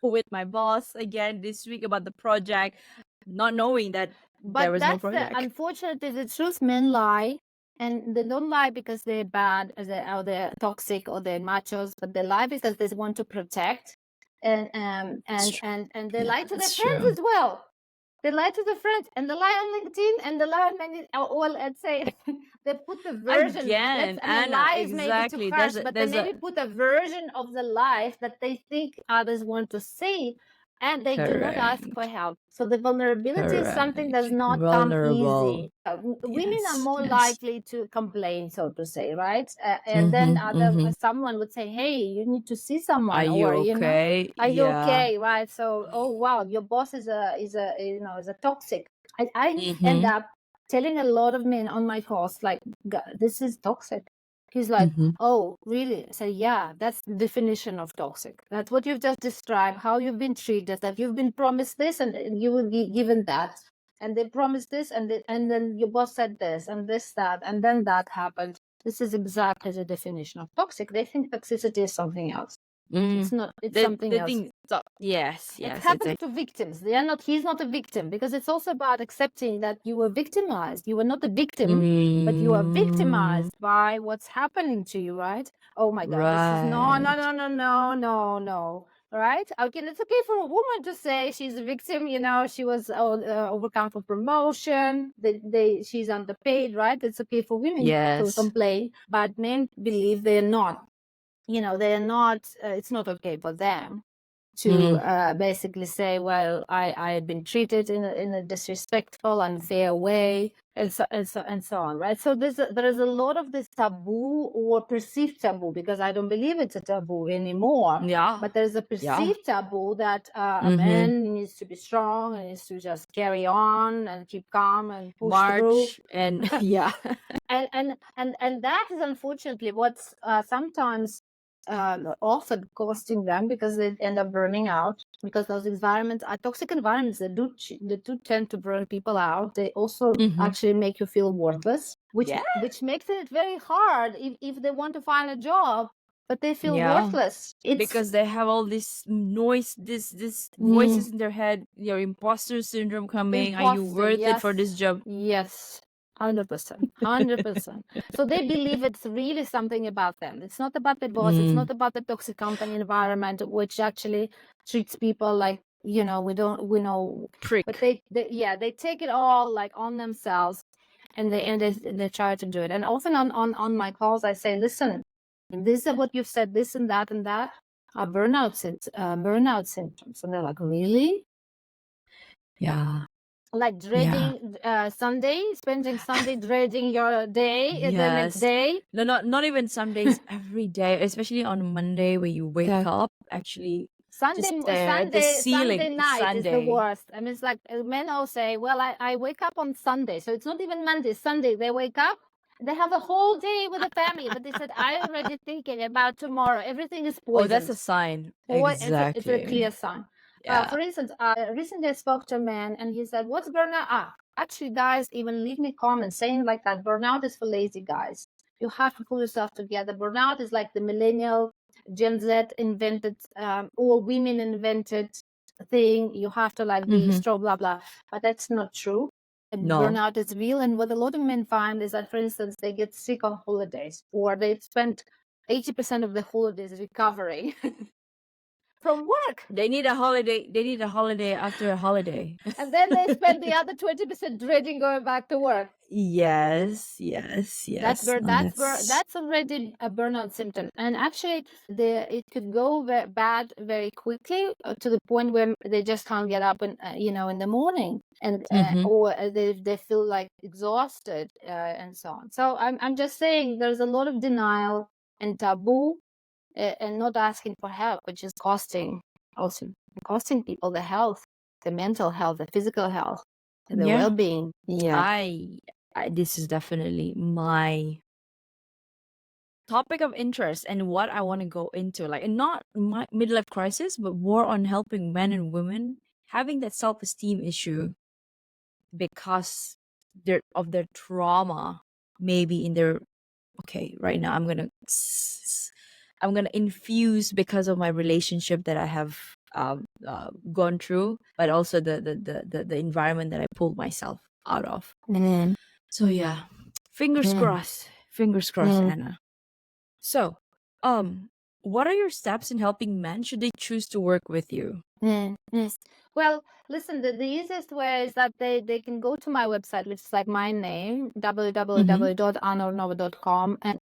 with my boss again this week about the project, not knowing that there but was no that's the project. unfortunately the truth. Men lie, and they don't lie because they're bad, or they're toxic, or they're machos, but they lie because they want to protect, and they lie to their That's friends true. as well. They lie to the friends, and they lie on LinkedIn, and they lie on many. Well, let's say they put the version. Again, I mean, Anna, lie is maybe too exactly. harsh, but they There's a maybe put a version of the life that they think others want to see, and they do not ask for correct. help. So the vulnerability is something Correct. does not come Vulnerable. easy. Women are Yes. more Yes. likely to complain, so to say, right? And then someone would say, "Hey, you need to see someone," Are you or okay? are you Yeah. okay, right? So, oh wow, your boss is a toxic. I end up telling a lot of men on my course, like, this is toxic. He's like, oh, really? I say, yeah, that's the definition of toxic. That's what you've just described, how you've been treated, that you've been promised this and you will be given that. And they promised this, and then your boss said this, and this, that, and then that happened. This is exactly the definition of toxic. They think toxicity is something else. It's not. It's something else. Yes, It yes. happens to victims. They are not. He's not a victim, because it's also about accepting that you were victimized. You were not a victim, but you are victimized by what's happening to you, right? Oh my God, this is no. Right? Okay, it's okay for a woman to say she's a victim. She was overcome for promotion. She's underpaid, right? It's okay for women to complain, but men believe they're not. They're not. It's not okay for them to basically say, well, I had been treated in a disrespectful, unfair way, and so on, right? So there is a lot of this taboo, or perceived taboo, because I don't believe it's a taboo anymore. Yeah. But there's a perceived taboo that a man needs to be strong and needs to just carry on and keep calm and push through. And yeah. And that is unfortunately what's sometimes often costing them, because they end up burning out, because those environments are toxic environments. They do tend to burn people out. They also actually make you feel worthless, which makes it very hard if they want to find a job, but they feel worthless. Because they have all this noise, this voices in their head, your imposter syndrome coming. Are you worth it for this job? Yes. 100%. So they believe it's really something about them. It's not about the boss. It's not about the toxic company environment, which actually treats people like, we know. Prick. But they take it all like on themselves, and they try to do it. And often on my calls, I say, listen, this is what you've said, this and that are burnout symptoms. And they're like, really? Yeah. Like dreading Sunday, spending Sunday dreading your day, the next day. No, not even some days, every day, especially on Monday where you wake up, actually Sunday night is the worst. I mean, it's like men all say, well, I wake up on Sunday, so it's not even Monday. Sunday they wake up, they have a whole day with the family, but they said, I already thinking about tomorrow. Everything is poisoned. Oh, that's a sign. Exactly. It's a clear sign. For instance, recently I spoke to a man, and he said, what's burnout? Actually, guys, even leave me comments saying like that. Burnout is for lazy guys. You have to pull yourself together. Burnout is like the millennial Gen Z invented, or women invented thing. You have to like be strong, blah, blah. But that's not true. And burnout is real. And what a lot of men find is that, for instance, they get sick on holidays, or they spend 80% of the holidays recovering from work. They need a holiday. They need a holiday after a holiday. And then they spend the other 20% dreading going back to work. Yes. That's already a burnout symptom. And actually, it could go bad very quickly, to the point where they just can't get up in the morning, and or they feel like exhausted, and so on. So I'm just saying, there's a lot of denial and taboo, and not asking for help, which is costing people the health, the mental health, the physical health, and the well-being. I this is definitely my topic of interest and what I want to go into, like, and not my midlife crisis, but more on helping men and women having that self-esteem issue because of their trauma, maybe in their, okay, right now I'm gonna infuse because of my relationship that I have gone through, but also the environment that I pulled myself out of. Mm. So yeah, fingers crossed, Anna. So, what are your steps in helping men should they choose to work with you? Yes. Well, listen, the easiest way is that they can go to my website, which is like my name, www.anurnova.com. And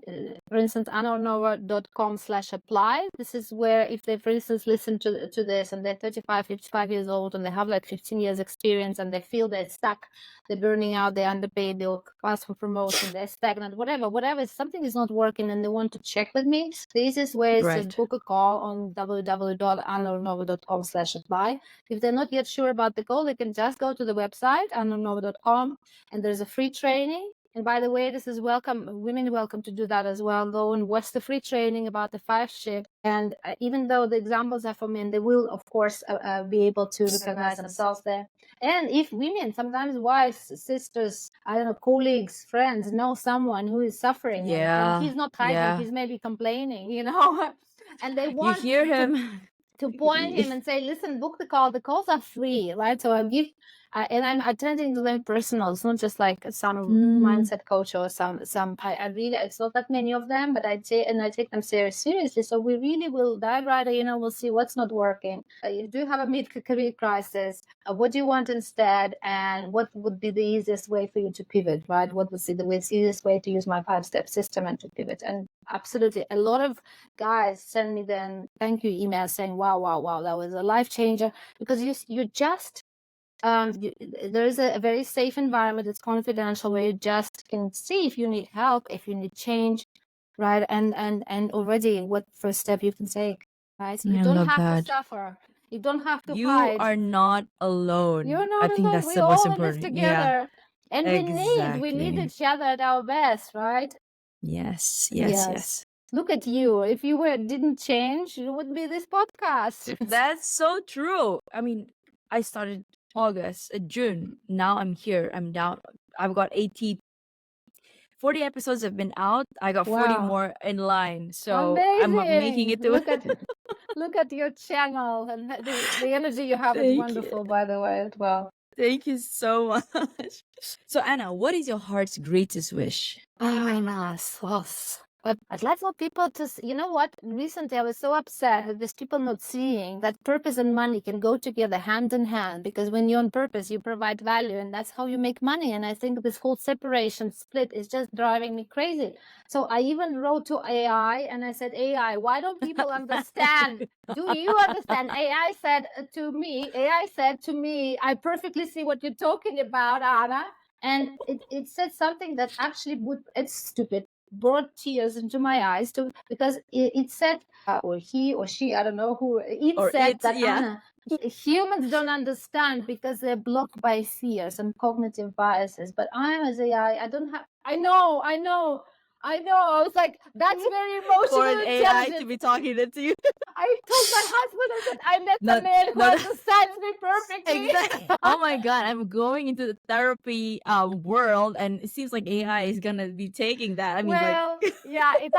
for instance, anurnova.com/apply. This is where if they, for instance, listen to this and they're 35, 55 years old and they have like 15 years experience and they feel they're stuck, they're burning out, they're underpaid, they'll ask for promotion, they're stagnant, whatever, something is not working and they want to check with me, the easiest way is to Right. book a call on www.anurnova.com/apply. If they're not yet sure about the call, they can just go to the website, anurnova.com, and there's a free training. And by the way, this is welcome, women welcome to do that as well. Go and watch the free training about the 5 shift. And even though the examples are for men, they will, of course, be able to recognize themselves there. And if women, sometimes wives, sisters, I don't know, colleagues, friends, know someone who is suffering and he's not hiding, he's maybe complaining, and they You want hear him. to point him and say, listen, book the call. The calls are free, right? So I'll give, and I'm attending to them personal. It's not just like some mindset coach or I really, it's not that many of them, but I take them seriously. So we really will dive right in, we'll see what's not working. You do have a mid-career crisis. What do you want instead? And what would be the easiest way for you to pivot, right? What would be the easiest way to use my 5-step system and to pivot? And absolutely, a lot of guys send me then thank you emails saying, wow, that was a life changer, because you just there is a very safe environment. It's confidential where you just can see if you need help, if you need change, right? And already what first step you can take, right? You I don't love have to that. suffer. You don't have to You hide. are not alone. You're I not think alone. that's We're the most all in this important. Yeah, together. And we need exactly. each other at our best, right? Yes. Look at you. If you didn't change, it wouldn't be this podcast. That's so true. I mean, I started June. Now I'm here. I'm down. I've got 40 episodes have been out. I got 40 Wow. more in line. So I'm making Amazing. it to Look at your channel, and the energy you have is Thank you. wonderful, by the way, as well. Thank you so much. So Anna, what is your heart's greatest wish? Oh my gosh, but I'd like for people to, you know what? Recently, I was so upset that there's people not seeing that purpose and money can go together hand in hand, because when you're on purpose, you provide value, and that's how you make money. And I think this whole separation split is just driving me crazy. So I even wrote to AI and I said, AI, why don't people understand? Do you understand? AI said to me, I perfectly see what you're talking about, Anna. And it said something that actually it's stupid, brought tears into my eyes because it said, or he or she, I don't know who, it Or said it, that, yeah. Anna, humans don't understand because they're blocked by fears and cognitive biases. But I'm as AI, I don't have, I know. I was like, that's very emotional For an AI to intelligence. be talking to you. I told my husband, I said, I met Not- a man who not- understands me perfectly. Exactly. Oh my god, I'm going into the therapy world, and it seems like AI is gonna be taking that. I mean, Well, yeah, it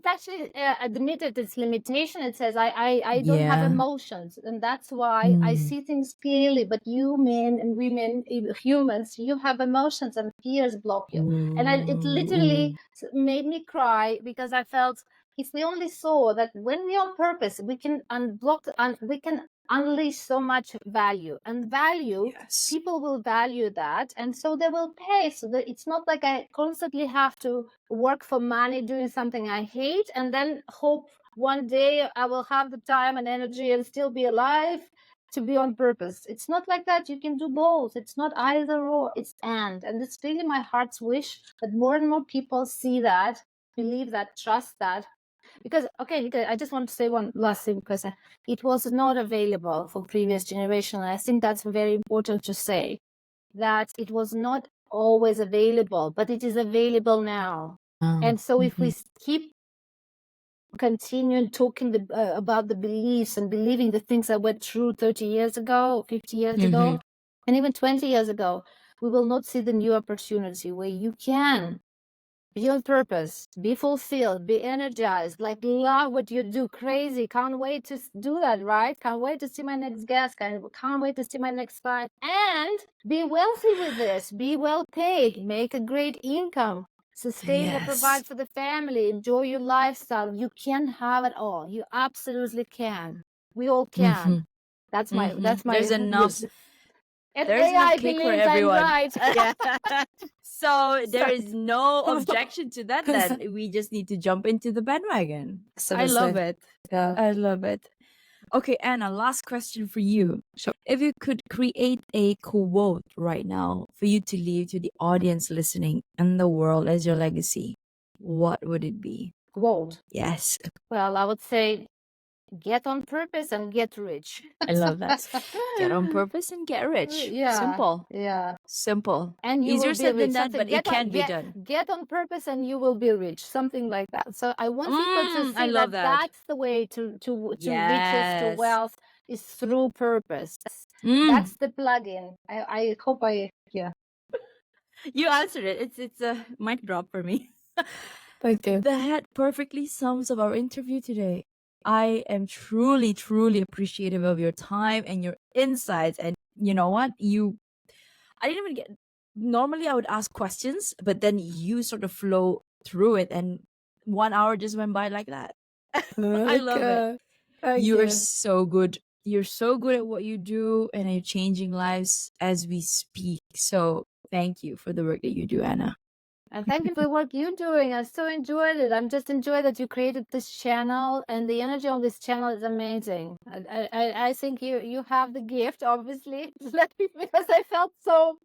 actually admitted its limitation. It says I don't have Yeah. emotions, and that's why I see things clearly. But you men and women, humans, you have emotions, and fears block you. And it literally made me cry because I felt if we only saw that when we're on purpose, we can unblock and we can unleash so much value, and value, Yes. people will value that, and so they will pay. So that it's not like I constantly have to work for money doing something I hate and then hope one day I will have the time and energy and still be alive to be on purpose. It's not like that. You can do both. It's not either or, it's and it's really my heart's wish that more and more people see that, believe that, trust that. Because okay, I just want to say one last thing, because it was not available for previous generation. I think that's very important to say, that it was not always available, but it is available now. And so if we keep continue talking about the beliefs and believing the things that went through 30 years ago, 50 years ago, and even 20 years ago, we will not see the new opportunity where you can be on purpose, be fulfilled, be energized, like love what you do, crazy. Can't wait to do that, right? Can't wait to see my next guest. Can't wait to see my next client. And be wealthy with this, be well paid, make a great income, sustain and provide for the family, enjoy your lifestyle. You can have it all. You absolutely can. We all can. That's my There's enough. And There's enough AI cake for believes I'm everyone. right. Yeah. So there is no objection to that then. We just need to jump into the bandwagon. I love it. Yeah. I love it. Okay, Anna, last question for you. Sure. If you could create a quote right now for you to leave to the audience listening and the world as your legacy, what would it be? Quote. Yes. Well, I would say get on purpose and get rich. I love that. Get on purpose and get rich. Yeah. Simple. Yeah. Simple. And you Easier will be said than rich. that, but it can be done. Get on purpose and you will be rich. Something like that. So I want people to see I love that. that's the way to riches, to Yes. wealth is through purpose. That's the plug-in. I hope yeah. You answered it. It's a mic drop for me. Thank you. That perfectly sums up our interview today. I am truly, truly appreciative of your time and your insights. And you know what? I didn't even get. Normally, I would ask questions, but then you sort of flow through it, and 1 hour just went by like that. I love it. You are so good. You're so good at what you do, and you're changing lives as we speak. So thank you for the work that you do, Anna. And thank you for the work you're doing. I so enjoyed it. I'm just enjoyed that you created this channel, and the energy on this channel is amazing. I think you have the gift, obviously, because I felt so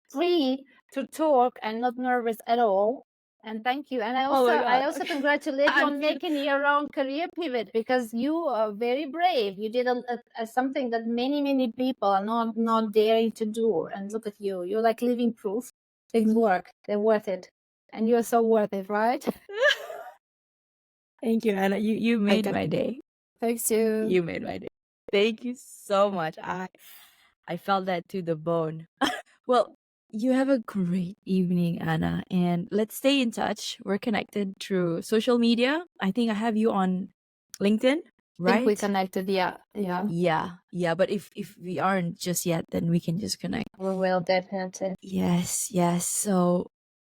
free to talk and not nervous at all. And thank you. And I also congratulate you on making your own career pivot, because you are very brave. You did something that many people are not daring to do. And look at you. You're like living proof. Things work. They're worth it. And you're so worth it, right? Thank you, Anna. You made my day. Thanks you. You made my day. Thank you so much. I felt that to the bone. Well, you have a great evening, Anna, and let's stay in touch. We're connected through social media. I think I have you on LinkedIn, right? I think we connected, yeah. Yeah. But if we aren't just yet, then we can just connect. We will definitely. Yes.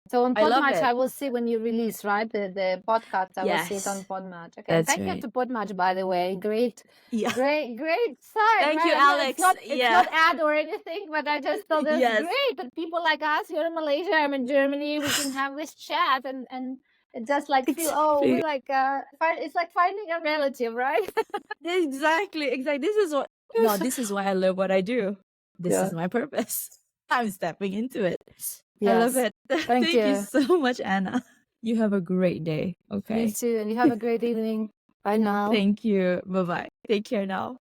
So on I love Podmatch, it. I will see when you release, right? The podcast, I will see it on Podmatch. Okay. That's Thank you to Podmatch, by the way. Great. Yeah. Great site. Thank you, right? Alex. It's not ad or anything, but I just thought it's great that people like us, you're in Malaysia, I'm in Germany, we can have this chat and it just like feel, we like it's like finding a relative, right? Exactly. This is why I love what I do. This is my purpose. I'm stepping into it. Yes. I love it. Thank you so much, Anna. You have a great day. Okay. You too. And you have a great evening. Bye now. Thank you. Bye-bye. Take care now.